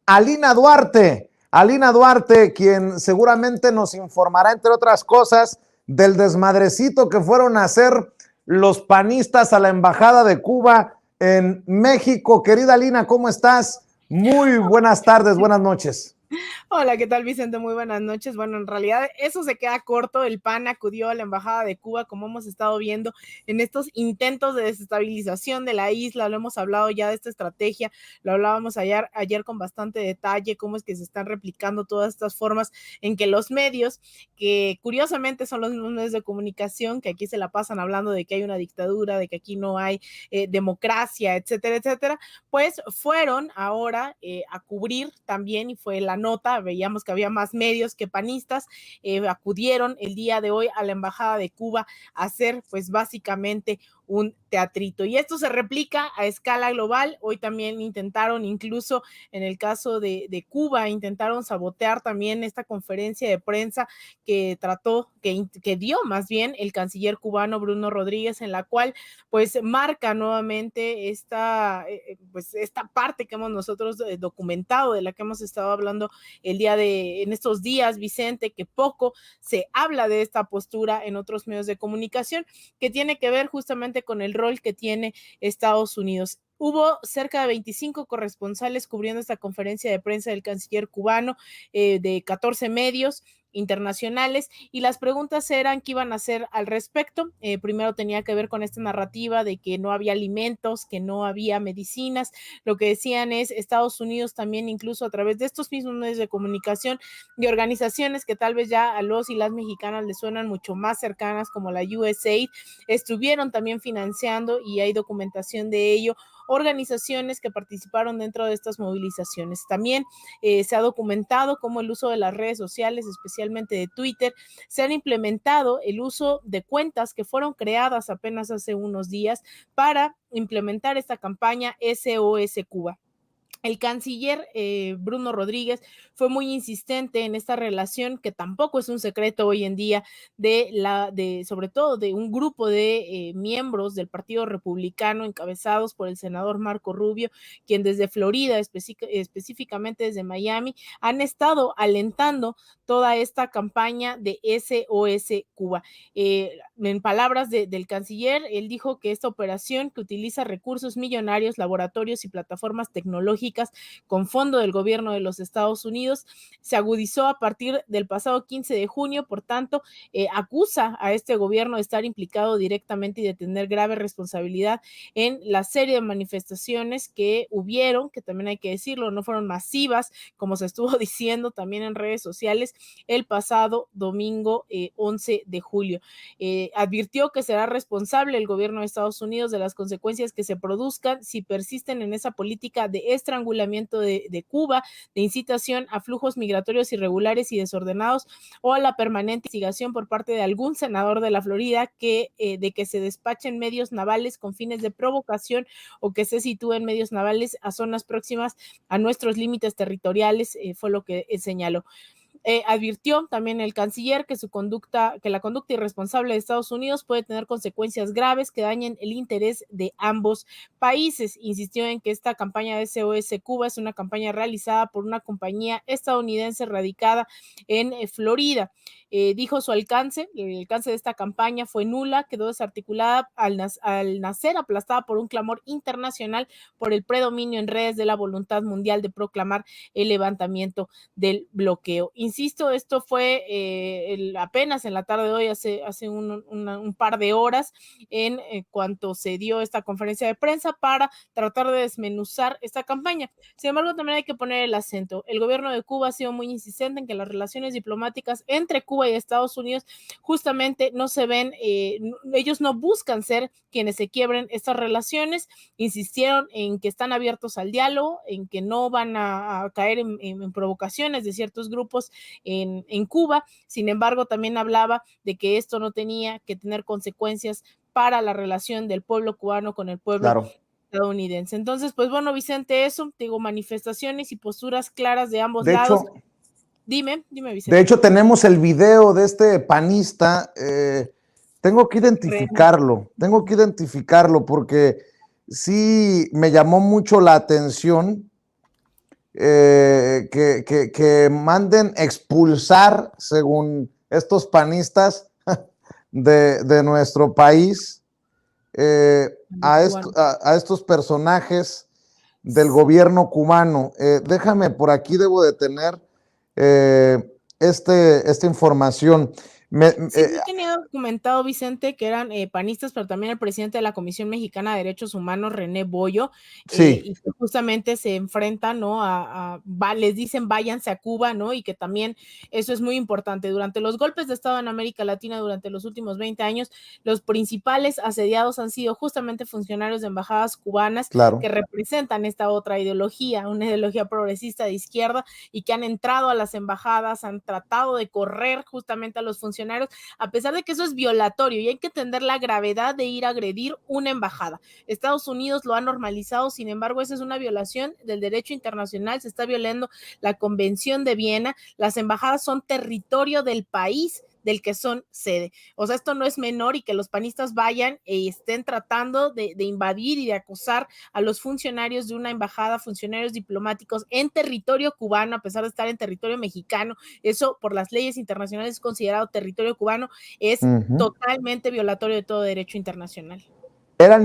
Alina Duarte. Alina Duarte, quien seguramente nos informará, entre otras cosas, del desmadrecito que fueron a hacer los panistas a la Embajada de Cuba en México. Querida Alina, ¿cómo estás? Muy buenas tardes, buenas noches. Hola, ¿qué tal, Vicente? Muy buenas noches. Bueno, en realidad eso se queda corto. El PAN acudió a la Embajada de Cuba, como hemos estado viendo en estos intentos de desestabilización de la isla. Lo hemos hablado ya de esta estrategia, lo hablábamos ayer con bastante detalle, cómo es que se están replicando todas estas formas en que los medios, que curiosamente son los mismos medios de comunicación, que aquí se la pasan hablando de que hay una dictadura, de que aquí no hay democracia, etcétera, etcétera, pues fueron ahora a cubrir también, y fue la nota, veíamos que había más medios que panistas, acudieron el día de hoy a la Embajada de Cuba a hacer pues básicamente un teatrito, y esto se replica a escala global. Hoy también intentaron, incluso en el caso de Cuba, intentaron sabotear también esta conferencia de prensa que trató, que dio más bien el canciller cubano Bruno Rodríguez, en la cual pues marca nuevamente pues esta parte que hemos nosotros documentado, de la que hemos estado hablando en estos días, Vicente, que poco se habla de esta postura en otros medios de comunicación, que tiene que ver justamente con el rol que tiene Estados Unidos. Hubo cerca de 25 corresponsales cubriendo esta conferencia de prensa del canciller cubano, de 14 medios internacionales, y las preguntas eran qué iban a hacer al respecto. Primero tenía que ver con esta narrativa de que no había alimentos, que no había medicinas. Lo que decían es Estados Unidos también, incluso a través de estos mismos medios de comunicación y organizaciones que tal vez ya a los y las mexicanas les suenan mucho más cercanas, como la USAID, estuvieron también financiando, y hay documentación de ello, organizaciones que participaron dentro de estas movilizaciones. También se ha documentado cómo el uso de las redes sociales, especialmente de Twitter, se han implementado el uso de cuentas que fueron creadas apenas hace unos días para implementar esta campaña SOS Cuba. El canciller Bruno Rodríguez fue muy insistente en esta relación, que tampoco es un secreto hoy en día, sobre todo de un grupo de miembros del Partido Republicano encabezados por el senador Marco Rubio, quien desde Florida, específicamente desde Miami, han estado alentando toda esta campaña de SOS Cuba. En palabras del canciller, él dijo que esta operación, que utiliza recursos millonarios, laboratorios y plataformas tecnológicas con fondo del gobierno de los Estados Unidos, se agudizó a partir del pasado 15 de junio. Por tanto, acusa a este gobierno de estar implicado directamente y de tener grave responsabilidad en la serie de manifestaciones que hubieron, que también hay que decirlo, no fueron masivas, como se estuvo diciendo también en redes sociales, el pasado domingo 11 de julio. Advirtió que será responsable el gobierno de Estados Unidos de las consecuencias que se produzcan si persisten en esa política de estrangulamiento de Cuba, de incitación a flujos migratorios irregulares y desordenados, o a la permanente investigación por parte de algún senador de la Florida de que se despachen medios navales con fines de provocación, o que se sitúen medios navales a zonas próximas a nuestros límites territoriales, fue lo que señaló. Advirtió también el canciller que la conducta irresponsable de Estados Unidos puede tener consecuencias graves que dañen el interés de ambos países. Insistió en que esta campaña de SOS Cuba es una campaña realizada por una compañía estadounidense radicada en Florida. Dijo el alcance de esta campaña fue nula, quedó desarticulada al nacer, aplastada por un clamor internacional por el predominio en redes de la voluntad mundial de proclamar el levantamiento del bloqueo. Insisto, esto fue apenas en la tarde de hoy, hace un par de horas, en cuanto se dio esta conferencia de prensa para tratar de desmenuzar esta campaña. Sin embargo, también hay que poner el acento. El gobierno de Cuba ha sido muy insistente en que las relaciones diplomáticas entre Cuba y Estados Unidos justamente no se ven, ellos no buscan ser quienes se quiebren estas relaciones. Insistieron en que están abiertos al diálogo, en que no van a caer en provocaciones de ciertos grupos en Cuba. Sin embargo, también hablaba de que esto no tenía que tener consecuencias para la relación del pueblo cubano con el pueblo estadounidense. Entonces, pues bueno, Vicente, eso, digo, manifestaciones y posturas claras de ambos lados. Dime, Vicente. De hecho, tenemos el video de este panista. Tengo que identificarlo porque sí me llamó mucho la atención que manden expulsar, según estos panistas, de nuestro país a estos personajes del gobierno cubano. Déjame, por aquí debo de tener esta información. Sí, yo tenía documentado, Vicente, que eran panistas, pero también el presidente de la Comisión Mexicana de Derechos Humanos, René Bollo, sí. y que justamente se enfrentan, ¿no? Les dicen váyanse a Cuba, ¿no? Y que también eso es muy importante. Durante los golpes de Estado en América Latina durante los últimos 20 años, los principales asediados han sido justamente funcionarios de embajadas cubanas, claro, que representan esta otra ideología, una ideología progresista de izquierda, y que han entrado a las embajadas, han tratado de correr justamente a los funcionarios, a pesar de que eso es violatorio y hay que entender la gravedad de ir a agredir una embajada. Estados Unidos lo ha normalizado, sin embargo, esa es una violación del derecho internacional, se está violando la Convención de Viena, las embajadas son territorio del país del que son sede. O sea, esto no es menor y que los panistas vayan y estén tratando de invadir y de acosar a los funcionarios de una embajada, funcionarios diplomáticos en territorio cubano, a pesar de estar en territorio mexicano. Eso por las leyes internacionales es considerado territorio cubano, es totalmente violatorio de todo derecho internacional. Eran